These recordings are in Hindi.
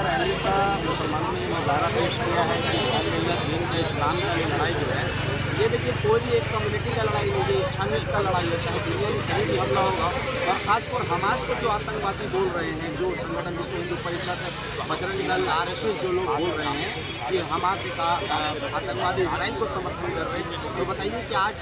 रैली का मुसलमानों ने मुजाहरा पेश किया है कि अल्लाह दीन का इस्लाम का ये लड़ाई जो है, ये देखिए कोई भी एक कम्युनिटी का लड़ाई नहीं है, इंसानियत का लड़ाई है। चाहे दुनिया में कहीं भी हमला होगा, और ख़ासकर हमास को जो आतंकवादी बोल रहे हैं, जो संगठन विश्व हिंदू परिषद, बजरंग दल, RSS जो लोग बोल रहे हैं कि हमास का आतंकवादी इजराइल को समर्थन कर रहे हैं, तो बताइए कि आज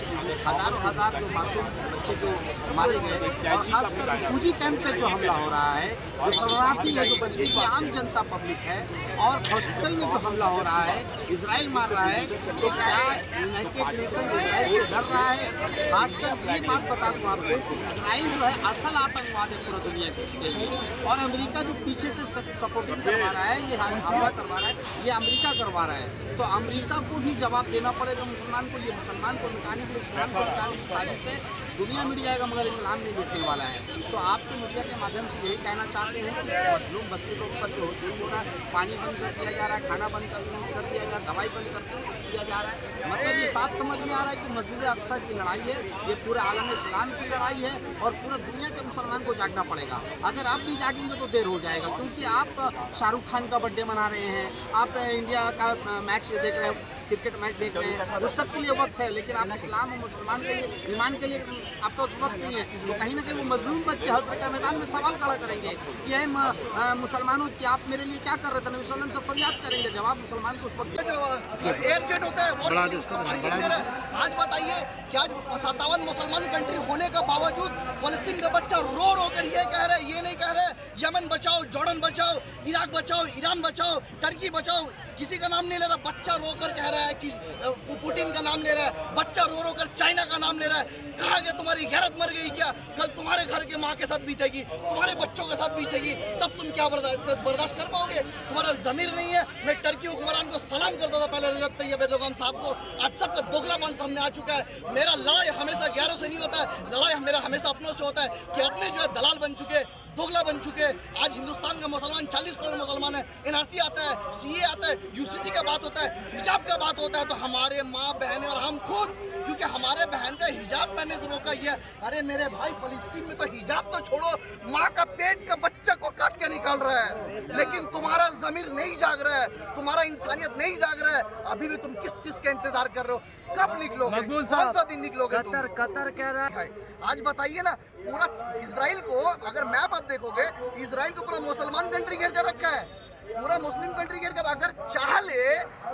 हज़ारों जो मासूम बच्चे जो मारे गए, और खासकर फौजी कैंप पे जो हमला हो रहा है, जो शरणार्थी है, जो बस्ती की आम जनता पब्लिक है, और हॉस्पिटल में जो हमला हो रहा है, इजराइल मार रहा है, तो क्या यूनाइटेड नेशन इजराइल से डर रहा है? खासकर ये बात बता दूँ आपको, इजराइल जो है असल आतंकवाद है पूरा दुनिया के, और अमेरिका जो पीछे से सपोर्टिंग करवा रहा है, ये हमला करवा रहा है, ये अमेरिका करवा रहा है। तो अमेरिका को भी जवाब देना पड़ेगा मुसलमान को। ये मुसलमान को मिटाने के लिए, इस्लाम को मिटाने की साजिश है। दुनिया मिट जाएगा मगर इस्लाम नहीं मिटने वाला है। तो आप तो मीडिया के माध्यम से यही कहना चाहते हैं कि मजलूम बस्ती लोग पर जो जुल्म हो रहा है, पानी बंद कर दिया जा रहा है, खाना बंद कर दिया जा रहा है, दवाई बंद कर दिया जा रहा है, मतलब ये साफ समझ में आ रहा है कि मस्जिद अक्सा की लड़ाई है, ये पूरे आलम इस्लाम की लड़ाई है, और पूरा दुनिया के मुसलमान को जागना पड़ेगा। अगर आप नहीं जागेंगे तो देर हो जाएगा, क्योंकि आप शाहरुख खान का बर्थडे मना रहे हैं, आप इंडिया का मैच देख रहे हैं, क्रिकेट मैच देख रहे हैं, उस सब के लिए वक्त है, लेकिन आप इस्लाम और मुसलमान के लिए, ईमान के लिए आपका उस वक्त नहीं है। तो कहीं ना कहीं वो मजलूम बच्चे हश्र के मैदान में सवाल खड़ा करेंगे कि है मुसलमानों की आप मेरे लिए क्या कर रहे थे, नबी सल्लल्लाहु अलैहि वसल्लम से फरियाद करेंगे। जवाब मुसलमान को उस वक्त एयर जेट होता है वो दे रहा है। आज बताइए कि आज 57 मुसलमान कंट्री होने का बावजूद फलस्तीन का बच्चा रो रो कर ये कह रहे, ये नहीं कह रहे यमन बचाओ, जॉर्डन बचाओ, इराक बचाओ, ईरान बचाओ, टर्की बचाओ, किसी का नाम नहीं ले रहा। बच्चा रो कर कह रहा है कि पुतिन का नाम ले रहा है, बच्चा रो रो कर चाइना का नाम ले रहा है। कहा गया तुम्हारी गैरत मर गई क्या? कल तुम्हारे घर के माँ के साथ बीतेगी, तुम्हारे बच्चों के साथ बीतेगी, तब तुम क्या बर्दाश्त कर पाओगे? तुम्हारा जमीर नहीं है। मैं टर्की हुक्मरान को सलाम करता था पहले, रजब तैयब एर्दोगान साहब को। आज सबका दोगलापन सामने आ चुका है। मेरा लड़ाई हमेशा गैरों से नहीं होता है, लड़ाई मेरा हमेशा अपनों से होता है कि अपने जो है दलाल बन चुके, दोगला बन चुके। आज हिंदुस्तान का मुसलमान 40 करोड़ मुसलमान है, NRC आता है, CA आता है, UCC का बात होता है, हिजाब का बात होता है, तो हमारे माँ बहनें और हम खुद, क्योंकि हमारे बहन का हिजाब पहनने से रोका ही है। अरे मेरे भाई, फलस्तीन में तो हिजाब तो छोड़ो, माँ का पेट का बच्चा को काट के निकाल रहा है, लेकिन तुम्हारा जमीर नहीं जाग रहा है, तुम्हारा इंसानियत नहीं जाग रहा है। अभी भी तुम किस चीज का इंतजार कर रहे हो? कब निकलोगे? कौन सा दिन निकलोगे? कतर कह रहा है। आज बताइए ना, पूरा इजराइल को अगर मैप आप देखोगे, इजराइल को पूरा मुसलमान कंट्री घेर कर रखा है, पूरा मुस्लिम कंट्री घेर कर। अगर चाह ले,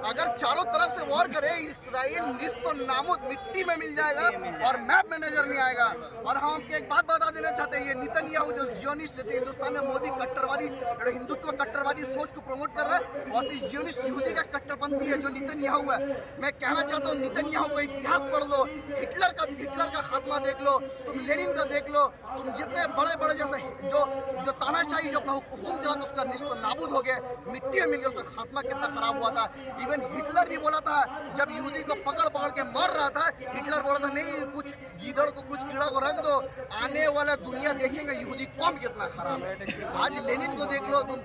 अगर चारों तरफ से वॉर करे, इजराइल निस्तो नामुद मिट्टी में मिल जाएगा और मैप में नजर नहीं आएगा। और हम आपको एक बात बता देना चाहते हैं, ये नेतन्याहू जो जियोनिस्ट, जैसे हिंदुस्तान में मोदी कट्टरवादी हिंदुत्व कट्टरवादी सोच को प्रमोट कर रहा है, और जियोनिस्ट यहूदी का कट्टरपंथी है जो नेतन्याहू है। मैं कहना चाहता हूँ, नेतन्याहू का इतिहास पढ़ लो, हिटलर का खात्मा देख लो, तुम लेनिन का देख लो, तुम जितने बड़े बड़े जैसे जो तानाशाही जो अपना हुक्म चला उसका निस्तो नाबूद हो गया, मिट्टी में मिलकर उसका खात्मा कितना खराब हुआ था। इवन हिटलर भी बोला था, जब यहूदी को पकड़ के मार रहा था, हिटलर बोला था नहीं, कुछ गीदड़ को, कुछ कीड़ा को रख दो, आने वाला दुनिया देखेंगे यहूदी कौम कितना खराब है। आज लेनिन को देख लो, तुम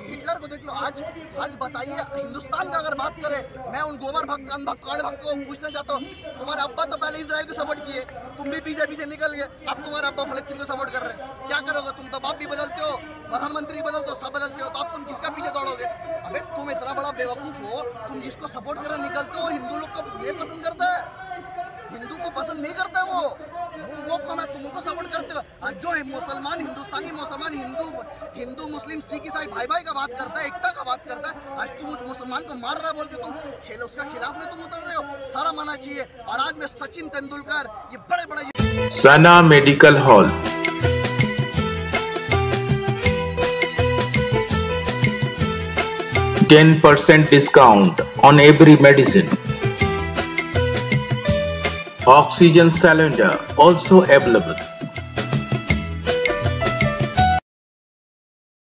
हिटलर को देख लो। आज बताइए, हिंदुस्तान का अगर बात करें, मैं उन गोबर भक्त, अनभक्त, कांड भक्त को पूछना चाहता हूँ, तुम्हारे अब्बा तो पहले इजराइल को सपोर्ट किए, तुम भी बीजेपी से निकल गए, अब तुम्हारे अब्बा फलस्तीन को सपोर्ट कर रहे हैं, क्या करोगे? तुम तो बाप भी बदलते हो, प्रधानमंत्री बदलते हो, सब बदलते हो, तो अब तुम किसका पीछे दौड़ोगे? अबे तुम इतना बड़ा बेवकूफ हो, तुम जिसको सपोर्ट करने निकलते हो, हिंदू लोग को नहीं पसंद करता है, हिंदू को पसंद नहीं करता है वो कौन है? तुम उनको सपोर्ट करते हो। आज जो है मुसलमान, हिंदुस्तानी मुसलमान, हिंदू मुस्लिम सिख ईसाई भाई का बात करता है, एकता का बात करता है, आज तुम उस मुसलमान को मार रहा बोल के तुम खेलो, उसका खिलाफ में तुम उतर रहे हो। सारा मानना चाहिए। और आज में सचिन तेंदुलकर, ये बड़े सना medical hall, 10% discount on every medicine. Oxygen cylinder also available.